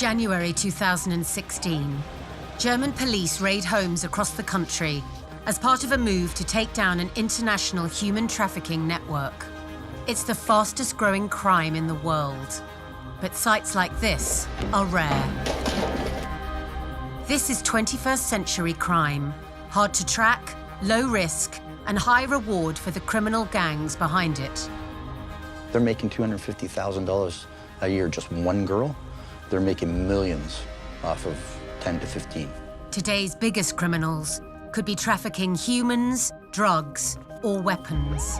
January 2016. German police raid homes across the country as part of a move to take down an international human trafficking network. It's the fastest growing crime in the world. But sites like this are rare. This is 21st century crime. Hard to track, low risk, and high reward for the criminal gangs behind it. They're making $250,000 a year, just one girl. They're making millions off of 10 to 15. Today's biggest criminals could be trafficking humans, drugs, or weapons.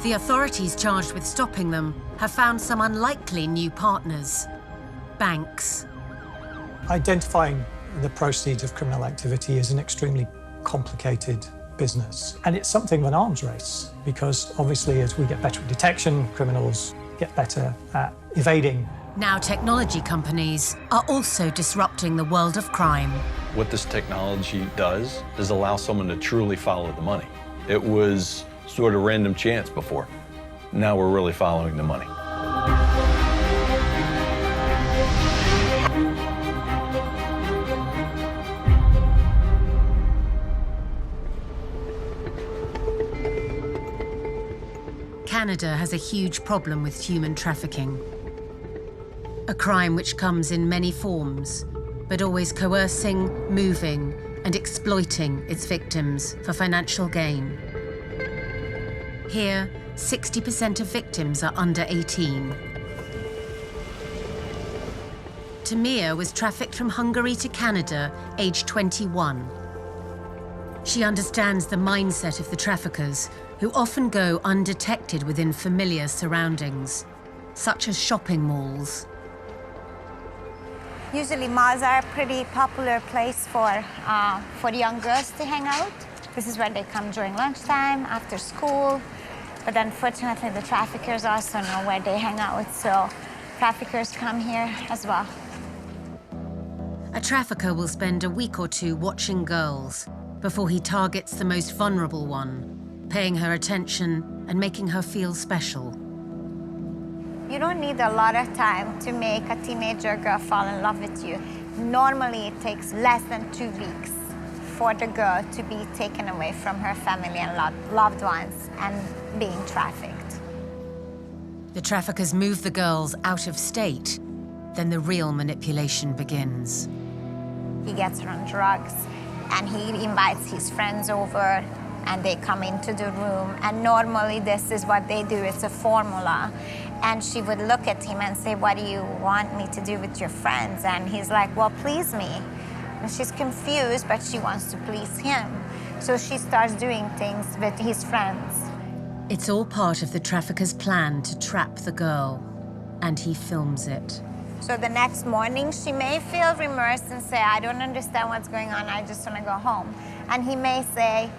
The authorities charged with stopping them have found some unlikely new partners: banks. Identifying the proceeds of criminal activity is an extremely complicated business. And it's something of an arms race, because obviously as we get better at detection, criminals get better at evading. Now technology companies are also disrupting the world of crime. What this technology does is allow someone to truly follow the money. It was sort of random chance before. Now we're really following the money. Canada has a huge problem with human trafficking. A crime which comes in many forms, but always coercing, moving, and exploiting its victims for financial gain. Here, 60% of victims are under 18. Tamir was trafficked from Hungary to Canada, aged 21. She understands the mindset of the traffickers, who often go undetected within familiar surroundings, such as shopping malls. Usually malls are a pretty popular place for young girls to hang out. This is where they come during lunchtime, after school. But unfortunately, the traffickers also know where they hang out, so traffickers come here as well. A trafficker will spend a week or two watching girls before he targets the most vulnerable one, paying her attention and making her feel special. You don't need a lot of time to make a teenager girl fall in love with you. Normally, it takes less than 2 weeks for the girl to be taken away from her family and loved ones and being trafficked. The traffickers move the girls out of state, then the real manipulation begins. He gets her on drugs, and he invites his friends over, and they come into the room, and normally this is what they do, it's a formula. And she would look at him and say, "What do you want me to do with your friends?" And he's like, "Well, please me." And she's confused, but she wants to please him. So she starts doing things with his friends. It's all part of the trafficker's plan to trap the girl, and he films it. So the next morning, she may feel remorse and say, "I don't understand what's going on, I just want to go home." And he may say,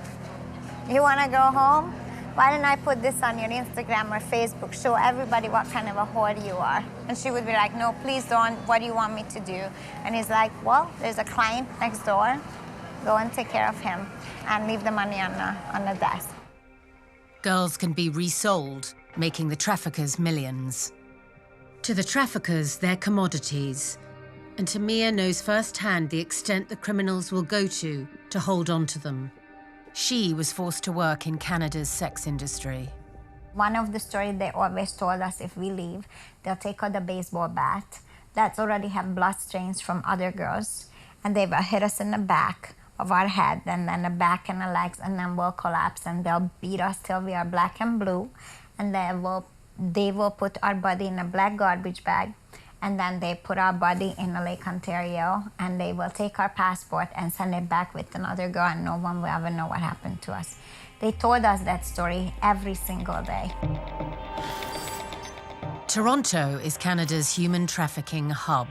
"You want to go home? Why don't I put this on your Instagram or Facebook, show everybody what kind of a whore you are?" And she would be like, "No, please don't, what do you want me to do?" And he's like, "Well, there's a client next door, go and take care of him and leave the money on the desk." Girls can be resold, making the traffickers millions. To the traffickers, they're commodities, and Tamir knows firsthand the extent the criminals will go to hold on to them. She was forced to work in Canada's sex industry. One of the stories they always told us, if we leave, they'll take out the baseball bat that already have blood stains from other girls, and they will hit us in the back of our head, and then the back and the legs, and then we'll collapse, and they'll beat us till we are black and blue, and they will put our body in a black garbage bag, and then they put our body in a Lake Ontario, and they will take our passport and send it back with another girl, and no one will ever know what happened to us. They told us that story every single day. Toronto is Canada's human trafficking hub.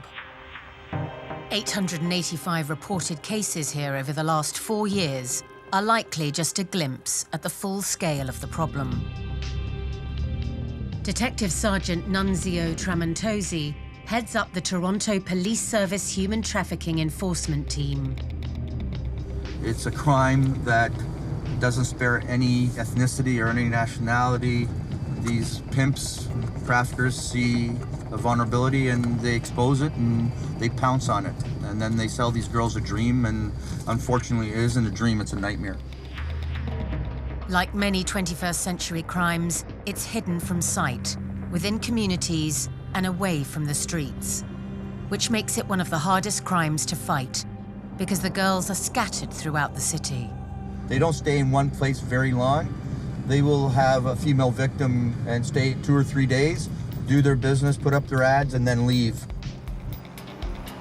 885 reported cases here over the last 4 years are likely just a glimpse at the full scale of the problem. Detective Sergeant Nunzio Tramontosi heads up the Toronto Police Service Human Trafficking Enforcement Team. It's a crime that doesn't spare any ethnicity or any nationality. these pimps, traffickers see a vulnerability and they expose it and they pounce on it. And then they sell these girls a dream, and unfortunately it isn't a dream, it's a nightmare. Like many 21st century crimes, it's hidden from sight, within communities and away from the streets, which makes it one of the hardest crimes to fight, because the girls are scattered throughout the city. They don't stay in one place very long. They will have a female victim and stay 2 or 3 days, do their business, put up their ads, and then leave.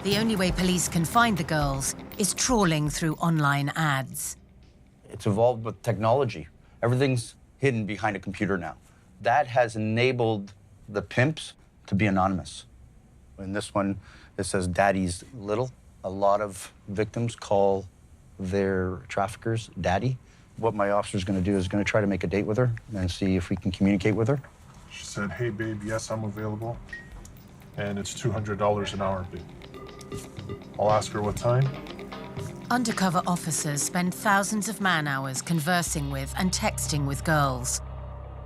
The only way police can find the girls is trawling through online ads. It's evolved with technology. Everything's hidden behind a computer now. That has enabled the pimps to be anonymous. In this one, it says Daddy's Little. A lot of victims call their traffickers Daddy. What my officer's gonna do is gonna try to make a date with her and see if we can communicate with her. She said, hey, babe, yes, I'm available. And it's $200 an hour, babe. I'll ask her what time. Undercover officers spend thousands of man-hours conversing with and texting with girls.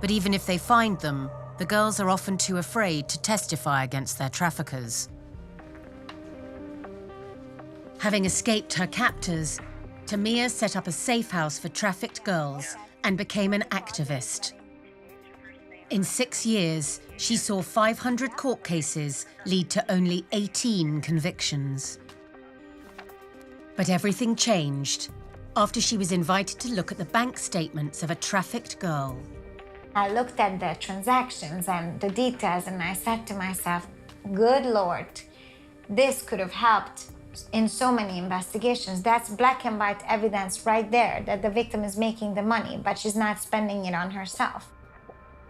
But even if they find them, the girls are often too afraid to testify against their traffickers. Having escaped her captors, Tamia set up a safe house for trafficked girls and became an activist. In 6 years, she saw 500 court cases lead to only 18 convictions. But everything changed after she was invited to look at the bank statements of a trafficked girl. I looked at the transactions and the details, and I said to myself, good Lord, this could have helped in so many investigations. That's black and white evidence right there that the victim is making the money, but she's not spending it on herself.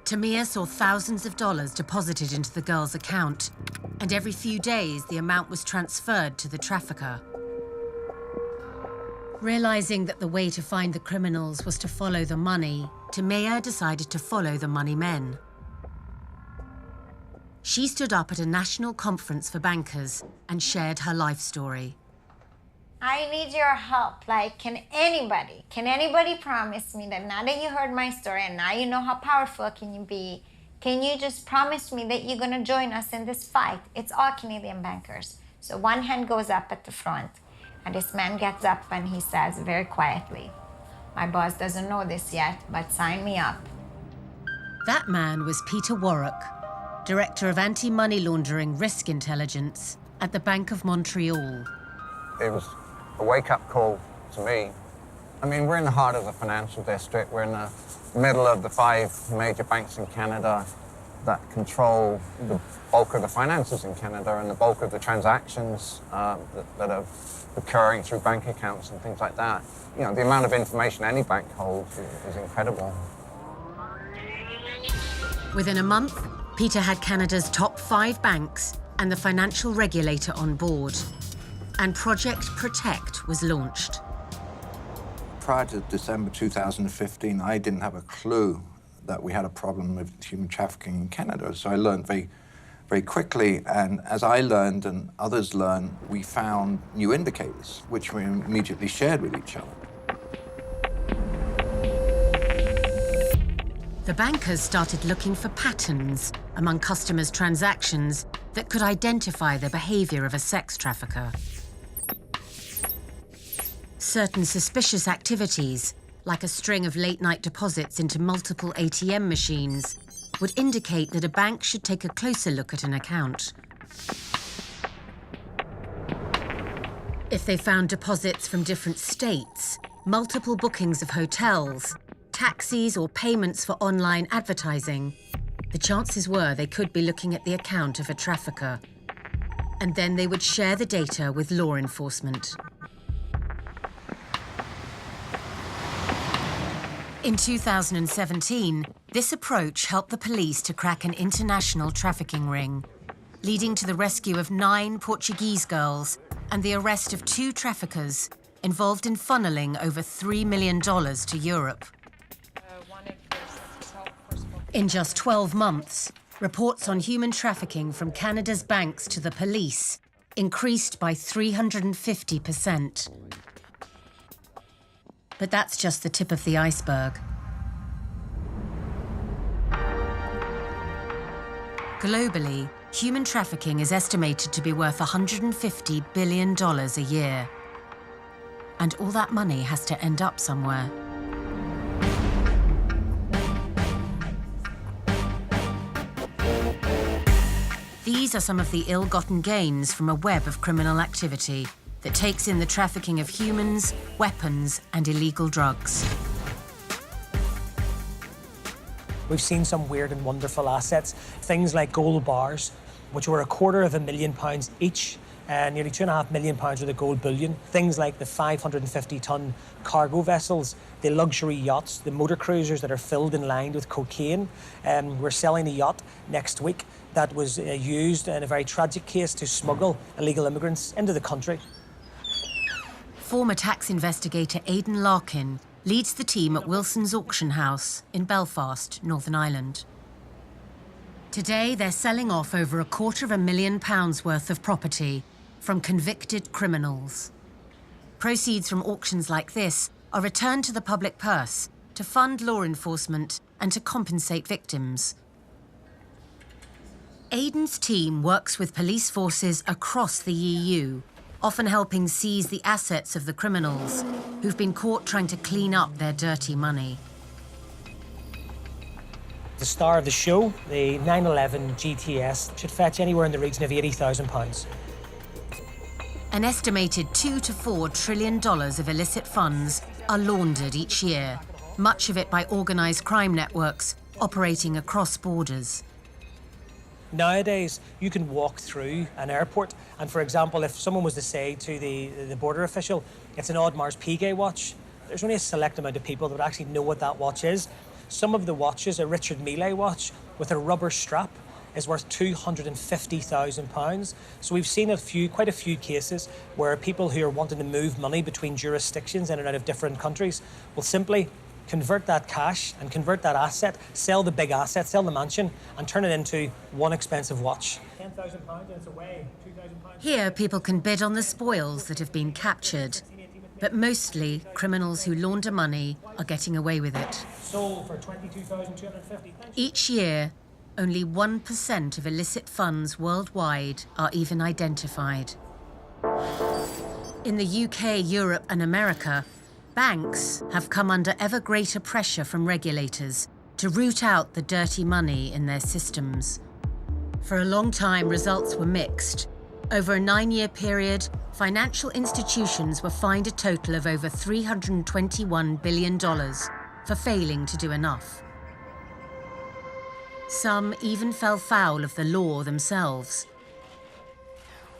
Tamia saw thousands of dollars deposited into the girl's account, and every few days the amount was transferred to the trafficker. Realizing that the way to find the criminals was to follow the money, Tamia decided to follow the money men. She stood up at a national conference for bankers and shared her life story. I need your help. Like, can anybody promise me that now that you heard my story and now you know how powerful can you be, can you just promise me that you're gonna join us in this fight? It's all Canadian bankers. So one hand goes up at the front, and this man gets up and he says very quietly, my boss doesn't know this yet, but sign me up. That man was Peter Warwick, Director of Anti-Money Laundering Risk Intelligence at the Bank of Montreal. It was a wake-up call to me. I mean, we're in the heart of the financial district. We're in the middle of the 5 major banks in Canada that control the bulk of the finances in Canada and the bulk of the transactions that are occurring through bank accounts and things like that. You know, the amount of information any bank holds is incredible. Within a month, Peter had Canada's top 5 banks and the financial regulator on board, and Project Protect was launched. Prior to December 2015, I didn't have a clue that we had a problem with human trafficking in Canada, so I learned very quickly, and as I learned and others learned, we found new indicators, which we immediately shared with each other. The bankers started looking for patterns among customers' transactions that could identify the behavior of a sex trafficker. Certain suspicious activities, like a string of late-night deposits into multiple ATM machines, would indicate that a bank should take a closer look at an account. If they found deposits from different states, multiple bookings of hotels, taxis or payments for online advertising, the chances were they could be looking at the account of a trafficker. And then they would share the data with law enforcement. In 2017, this approach helped the police to crack an international trafficking ring, leading to the rescue of 9 Portuguese girls and the arrest of 2 traffickers involved in funneling over $3 million to Europe. In just 12 months, reports on human trafficking from Canada's banks to the police increased by 350%. But that's just the tip of the iceberg. Globally, human trafficking is estimated to be worth $150 billion a year. And all that money has to end up somewhere. These are some of the ill-gotten gains from a web of criminal activity that takes in the trafficking of humans, weapons, and illegal drugs. We've seen some weird and wonderful assets, things like gold bars, which were £250,000 each, nearly £2.5 million worth of gold bullion. Things like the 550-ton cargo vessels, the luxury yachts, the motor cruisers that are filled and lined with cocaine. We're selling a yacht next week that was used in a very tragic case to smuggle illegal immigrants into the country. Former tax investigator Aidan Larkin leads the team at Wilson's Auction House in Belfast, Northern Ireland. Today, they're selling off over £250,000 worth of property from convicted criminals. Proceeds from auctions like this are returned to the public purse to fund law enforcement and to compensate victims. Aidan's team works with police forces across the EU, often helping seize the assets of the criminals who've been caught trying to clean up their dirty money. The star of the show, the 911 GTS, should fetch anywhere in the region of £80,000. An estimated $2 to $4 trillion of illicit funds are laundered each year, much of it by organised crime networks operating across borders. Nowadays, you can walk through an airport, and for example, if someone was to say to the border official, it's an Audemars Piguet watch, there's only a select amount of people that would actually know what that watch is. Some of the watches, a Richard Mille watch with a rubber strap, is worth £250,000. So we've seen quite a few cases where people who are wanting to move money between jurisdictions in and out of different countries will simply convert that cash and convert that asset, sell the big asset, sell the mansion, and turn it into one expensive watch. £10,000 and it's away, £2,000. Here, people can bid on the spoils that have been captured. But mostly, criminals who launder money are getting away with it. Sold for $22,250. Each year, only 1% of illicit funds worldwide are even identified. In the UK, Europe, and America, banks have come under ever greater pressure from regulators to root out the dirty money in their systems. For a long time, results were mixed. Over a 9-year period, financial institutions were fined a total of over $321 billion for failing to do enough. Some even fell foul of the law themselves.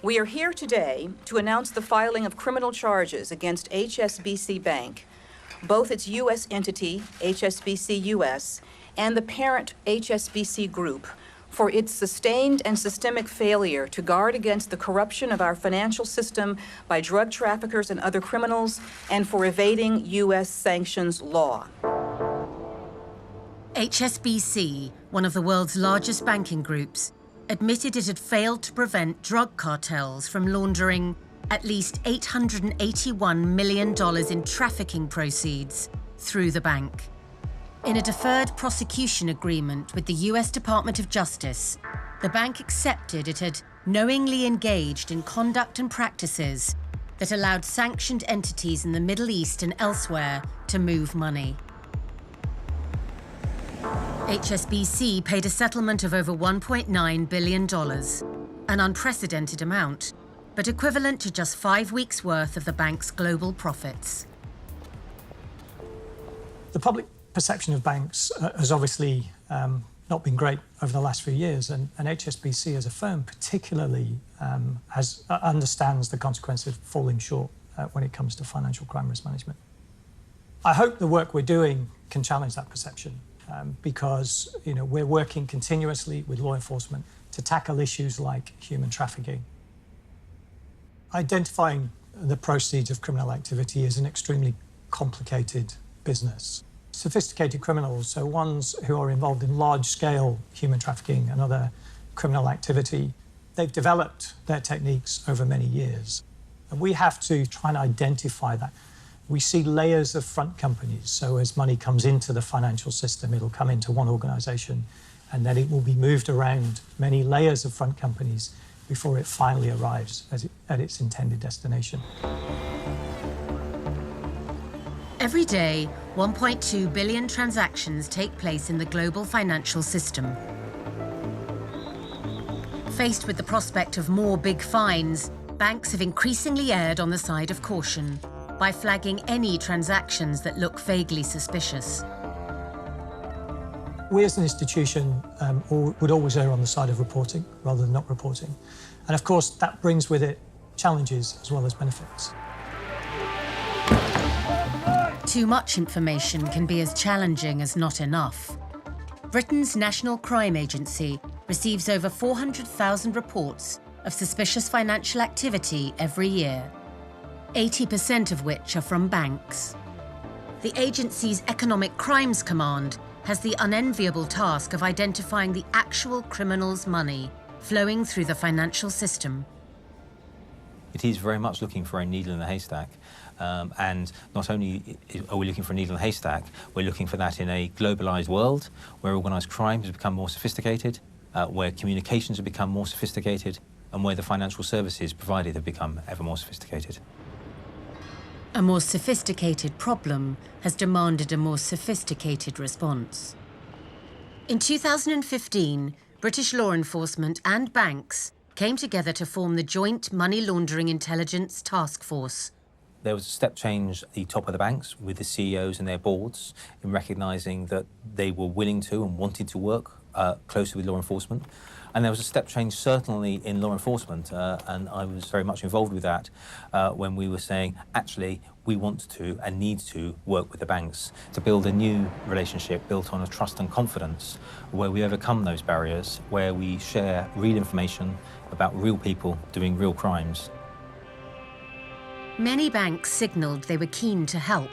We are here today to announce the filing of criminal charges against HSBC Bank, both its U.S. entity, HSBC US, and the parent HSBC Group, for its sustained and systemic failure to guard against the corruption of our financial system by drug traffickers and other criminals, and for evading U.S. sanctions law. HSBC, one of the world's largest banking groups, admitted it had failed to prevent drug cartels from laundering at least $881 million in trafficking proceeds through the bank. In a deferred prosecution agreement with the US Department of Justice, the bank accepted it had knowingly engaged in conduct and practices that allowed sanctioned entities in the Middle East and elsewhere to move money. HSBC paid a settlement of over $1.9 billion, an unprecedented amount, but equivalent to just 5 weeks' worth of the bank's global profits. The public perception of banks has obviously not been great over the last few years, and HSBC as a firm particularly understands the consequences of falling short when it comes to financial crime risk management. I hope the work we're doing can challenge that perception because we're working continuously with law enforcement to tackle issues like human trafficking. Identifying the proceeds of criminal activity is an extremely complicated business. Sophisticated criminals, so ones who are involved in large-scale human trafficking and other criminal activity, they've developed their techniques over many years. And we have to try and identify that. We see layers of front companies, so as money comes into the financial system, it'll come into one organisation, and then it will be moved around many layers of front companies before it finally arrives at its intended destination. Every day, 1.2 billion transactions take place in the global financial system. Faced with the prospect of more big fines, banks have increasingly erred on the side of caution by flagging any transactions that look vaguely suspicious. We as an institution would always err on the side of reporting rather than not reporting. And of course, that brings with it challenges as well as benefits. Too much information can be as challenging as not enough. Britain's National Crime Agency receives over 400,000 reports of suspicious financial activity every year, 80% of which are from banks. The agency's Economic Crimes Command has the unenviable task of identifying the actual criminals' money flowing through the financial system. It is very much looking for a needle in a haystack. And not only are we looking for a needle in a haystack, we're looking for that in a globalised world where organised crime has become more sophisticated, where communications have become more sophisticated, and where the financial services provided have become ever more sophisticated. A more sophisticated problem has demanded a more sophisticated response. In 2015, British law enforcement and banks came together to form the Joint Money Laundering Intelligence Task Force. There was a step change at the top of the banks with the CEOs and their boards in recognising that they were willing to and wanted to work closely with law enforcement. And there was a step change certainly in law enforcement, and I was very much involved with that when we were saying, actually, we want to and need to work with the banks to build a new relationship built on a trust and confidence where we overcome those barriers, where we share real information about real people doing real crimes. Many banks signalled they were keen to help,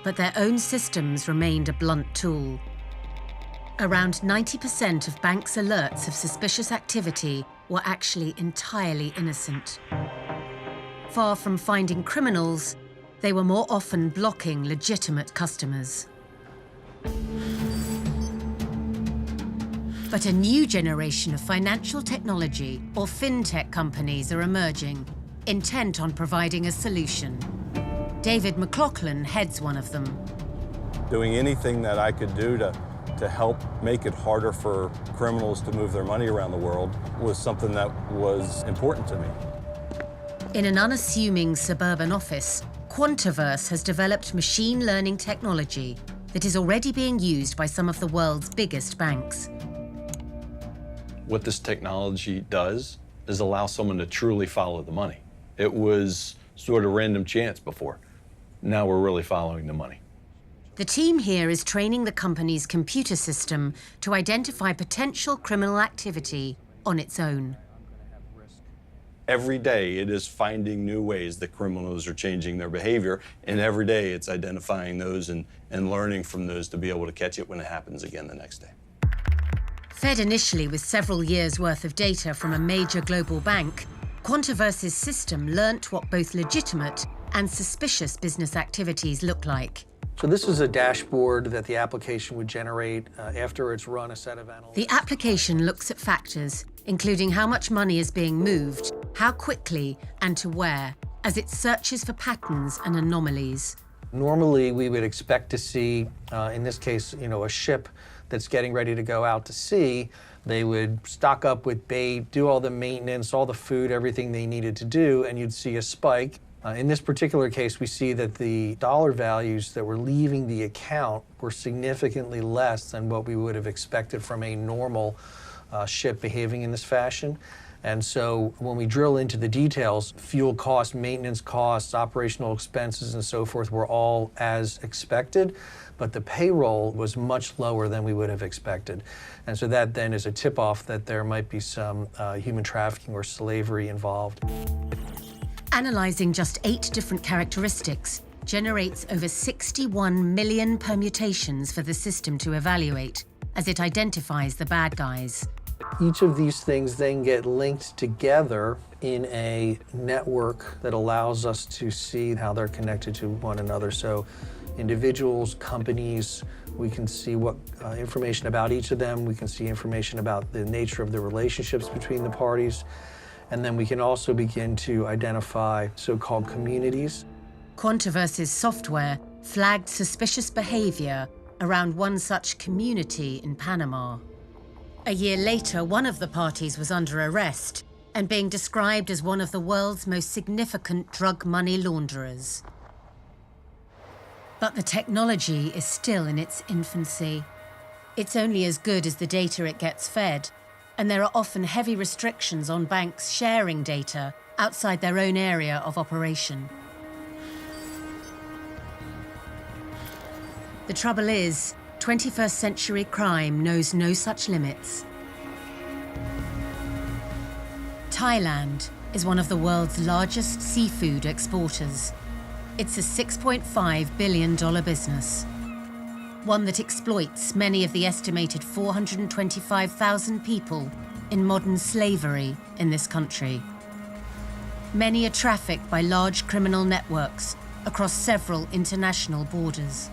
but their own systems remained a blunt tool. Around 90% of banks' alerts of suspicious activity were actually entirely innocent. Far from finding criminals, they were more often blocking legitimate customers. But a new generation of financial technology, or Fintech companies, are emerging, intent on providing a solution. David McLaughlin heads one of them. Doing anything that I could do to help make it harder for criminals to move their money around the world was something that was important to me. In an unassuming suburban office, Quantiverse has developed machine learning technology that is already being used by some of the world's biggest banks. What this technology does is allow someone to truly follow the money. It was sort of random chance before. Now we're really following the money. The team here is training the company's computer system to identify potential criminal activity on its own. Every day it is finding new ways that criminals are changing their behavior, and every day it's identifying those and learning from those to be able to catch it when it happens again the next day. Fed initially with several years' worth of data from a major global bank, Quantiverse's system learnt what both legitimate and suspicious business activities look like. So this is a dashboard that the application would generate after it's run a set of analytics. The application looks at factors, including how much money is being moved, how quickly, and to where, as it searches for patterns and anomalies. Normally, we would expect to see, in this case, a ship that's getting ready to go out to sea. They would stock up with bait, do all the maintenance, all the food, everything they needed to do, and you'd see a spike. In this particular case, we see that the dollar values that were leaving the account were significantly less than what we would have expected from a normal ship behaving in this fashion. And so when we drill into the details, fuel costs, maintenance costs, operational expenses, and so forth were all as expected, but the payroll was much lower than we would have expected. And so that then is a tip-off that there might be some human trafficking or slavery involved. Analysing just 8 different characteristics generates over 61 million permutations for the system to evaluate as it identifies the bad guys. Each of these things then get linked together in a network that allows us to see how they're connected to one another. So individuals, companies, We can see what information about each of them. We can see information about the nature of the relationships between the parties. And then we can also begin to identify so-called communities. Quantiverse's software flagged suspicious behavior around one such community in Panama. A year later, one of the parties was under arrest and being described as one of the world's most significant drug money launderers. But the technology is still in its infancy. It's only as good as the data it gets fed, and there are often heavy restrictions on banks sharing data outside their own area of operation. The trouble is, 21st century crime knows no such limits. Thailand is one of the world's largest seafood exporters. It's a $6.5 billion business, one that exploits many of the estimated 425,000 people in modern slavery in this country. Many are trafficked by large criminal networks across several international borders.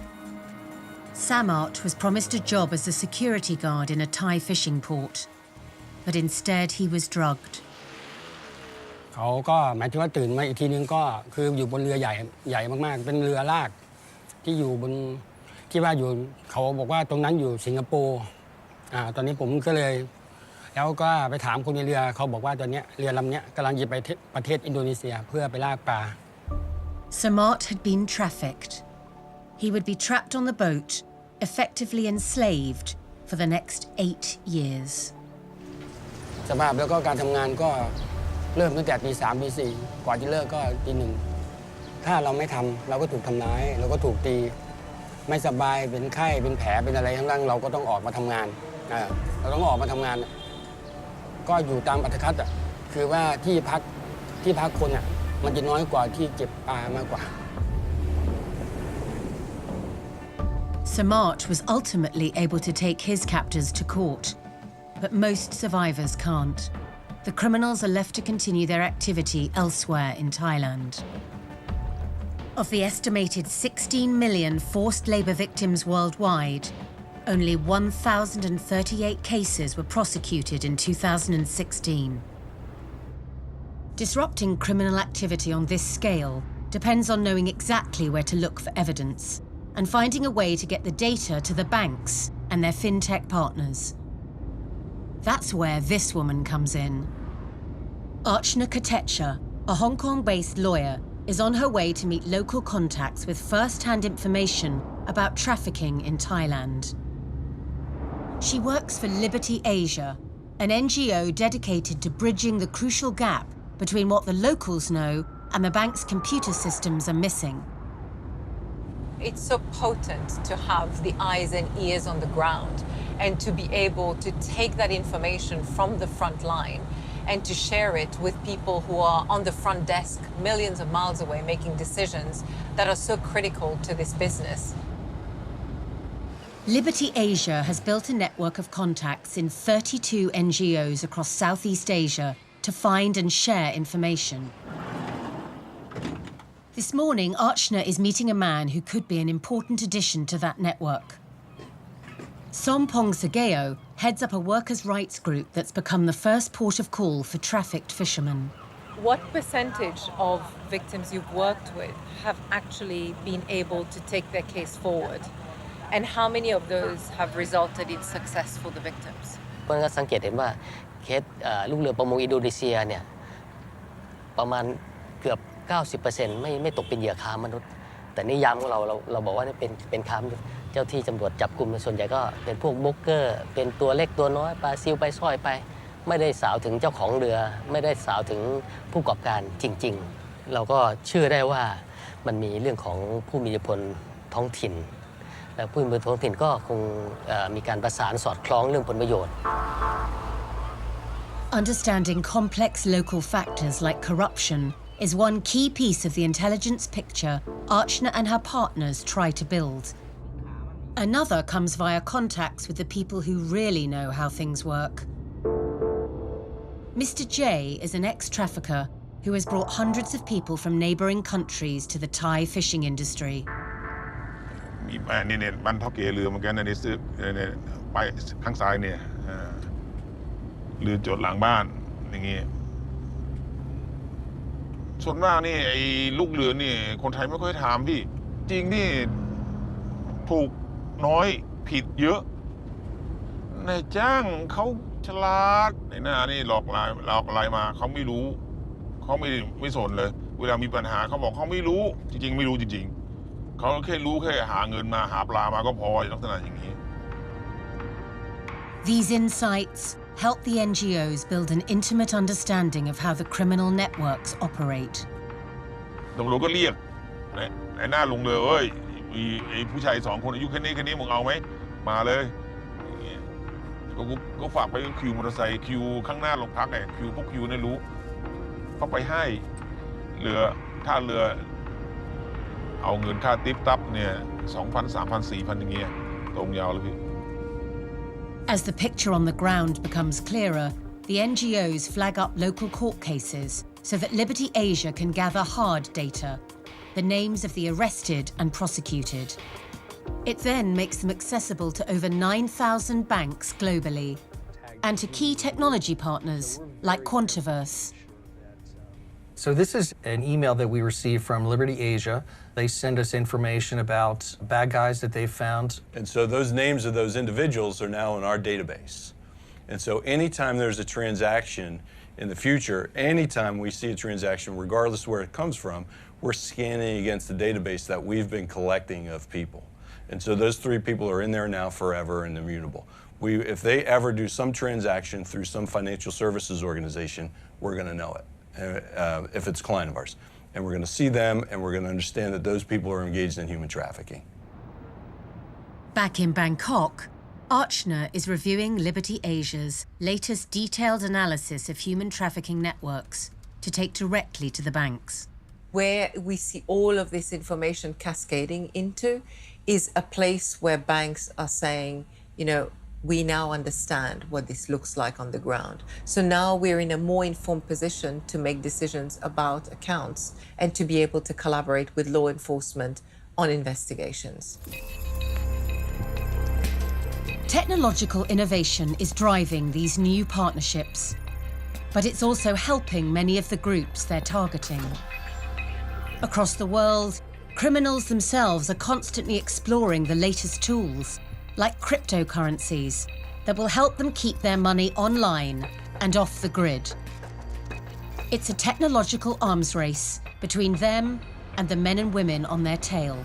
Samart was promised a job as a security guard in a Thai fishing port, but instead he was drugged. เขาก็หมายถึงว่าตื่นมาอีกทีนึงก็คืออยู่บนเรือใหญ่มากๆเป็นเรือลากที่อยู่บนที่ว่าอยู่เขาบอกว่าตรงนั้นอยู่สิงคโปร์ตอนนี้ผมก็เลยแล้วก็ไปถามคนในเรือเขาบอกว่าตอนนี้เรือลำนี้กำลังจะไปประเทศอินโดนีเซียเพื่อไปลากปลา Samart had been trafficked. He would be trapped on the boat, effectively enslaved for the next 8 years. สภาพแล้วก็การทำงานก็เริ่มตั้งแต่ตี 3 ตี 4กว่าจะเลิกก็ตี 1ถ้าเราไม่ทำเราก็ถูกทำร้ายเราก็ถูกตีไม่สบายเป็นไข้เป็นแผลเป็นอะไรทั้งๆเราก็ต้องออกมาทำงานเราต้องออกมาทำงานก็อยู่ตามอัตคัดคือว่าที่พักคนมันจะน้อยกว่าที่เก็บปลามากกว่า Samart was ultimately able to take his captors to court, but most survivors can't. The criminals are left to continue their activity elsewhere in Thailand. Of the estimated 16 million forced labour victims worldwide, only 1,038 cases were prosecuted in 2016. Disrupting criminal activity on this scale depends on knowing exactly where to look for evidence and finding a way to get the data to the banks and their fintech partners. That's where this woman comes in. Archana Katecha, a Hong Kong-based lawyer, is on her way to meet local contacts with first-hand information about trafficking in Thailand. She works for Liberty Asia, an NGO dedicated to bridging the crucial gap between what the locals know and the bank's computer systems are missing. It's so potent to have the eyes and ears on the ground and to be able to take that information from the front line and to share it with people who are on the front desk millions of miles away making decisions that are so critical to this business. Liberty Asia has built a network of contacts in 32 NGOs across Southeast Asia to find and share information. This morning, Archana is meeting a man who could be an important addition to that network. Sompong Sageo heads up a workers' rights group that's become the first port of call for trafficked fishermen. What percentage of victims you've worked with have actually been able to take their case forward? And how many of those have resulted in success for the victims? ก็สังเกตเห็นว่าเคสลูกเรือประมงอินโดนีเซียเนี่ยประมาณเกือบ 90% ไม่ตกเป็นเหยื่อค้ามนุษย์แต่นิยามของเราบอกว่าเป็นค้ามนุษย์เจ้าที่ตำรวจจับกุมส่วนใหญ่ก็เป็นพวกโบรกเกอร์เป็นตัวเล็กตัวน้อยปลาซิวไปสร้อยไปไม่ได้สาวถึงเจ้าของเรือไม่ได้สาวถึงผู้ประกอบการจริงๆเราก็เชื่อได้ว่ามันมีเรื่องของผู้มีอิทธิพลท้องถิ่นและผู้มีอิทธิพลท้องถิ่นก็คงมีการประสานสอดคล้องเรื่องผลประโยชน์ Understanding complex local factors like corruption is one key piece of the intelligence picture Archana and her partners try to build. Another comes via contacts with the people who really know how things work. Mr. J is an ex-trafficker who has brought hundreds of people from neighbouring countries to the Thai fishing industry. นี่เนี่ยบ้านเท่าเก๋เรือเหมือนกันนะนี่ซื้อเนี่ยไปข้างซ้ายเนี่ยเรือจอดหลังบ้านอย่างงี้ส่วนมากนี่ไอ้ลูกเรือนี่คนไทยไม่ค่อยถามพี่จริงนี่ถูกน้อยผิดเยอะนายจ้างเขาฉลาดในหน้านี่หลอกลายมาเขาไม่รู้เขาไม่สนเลยเวลามีปัญหาเขาบอกเขาไม่รู้จริงๆไม่รู้จริงๆเขาแค่รู้แค่หาเงินมาหาปลามาก็พอลักษณะอย่างนี้ These insights help the NGOs build an intimate understanding of how the criminal networks operate. ตำรวจก็เรียกไอ้หน้าลงเรือเอ้ยไอ้ผู้ชาย2 คนอายุแค่นี้มึงเอาไหมมาเลยก็ฝากไปคิวมอเตอร์ไซค์คิวข้างหน้าโรงพักไอ้คิวพวกคิวนี่รู้ก็ไปให้เรือท่าเรือเอาเงินค่าติ๊บตับเนี่ย 2,000 3,000 4,000 อย่างเงี้ยตรงยาวเลยพี่ As the picture on the ground becomes clearer, the NGOs flag up local court cases so that Liberty Asia can gather hard data, the names of the arrested and prosecuted. It then makes them accessible to over 9,000 banks globally and to key technology partners like Quantiverse. So this is an email that we received from Liberty Asia. They send us information about bad guys that they've found. And so those names of those individuals are now in our database. And so anytime there's a transaction in the future, anytime we see a transaction, regardless of where it comes from, we're scanning against the database that we've been collecting of people. And so those 3 people are in there now forever and immutable. If they ever do some transaction through some financial services organization, we're going to know it. If it's a client of ours. And we're going to see them and we're going to understand that those people are engaged in human trafficking. Back in Bangkok, Archana is reviewing Liberty Asia's latest detailed analysis of human trafficking networks to take directly to the banks. Where we see all of this information cascading into is a place where banks are saying, you know, we now understand what this looks like on the ground. So now we're in a more informed position to make decisions about accounts and to be able to collaborate with law enforcement on investigations. Technological innovation is driving these new partnerships, but it's also helping many of the groups they're targeting. Across the world, criminals themselves are constantly exploring the latest tools, like cryptocurrencies, that will help them keep their money online and off the grid. It's a technological arms race between them and the men and women on their tail.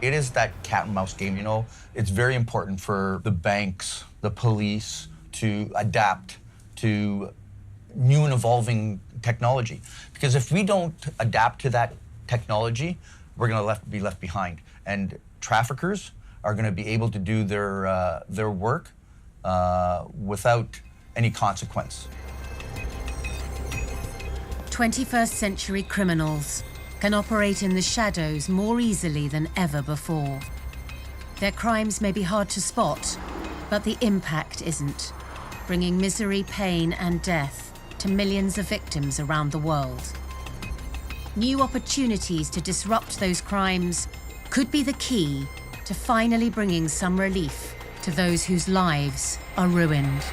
It is that cat and mouse game, you know. It's very important for the banks, the police to adapt to new and evolving technology. Because if we don't adapt to that technology, we're going to be left behind. And traffickers are going to be able to do their work without any consequence. 21st century criminals can operate in the shadows more easily than ever before. Their crimes may be hard to spot, but the impact isn't, bringing misery, pain, and death to millions of victims around the world. New opportunities to disrupt those crimes could be the key to finally bringing some relief to those whose lives are ruined.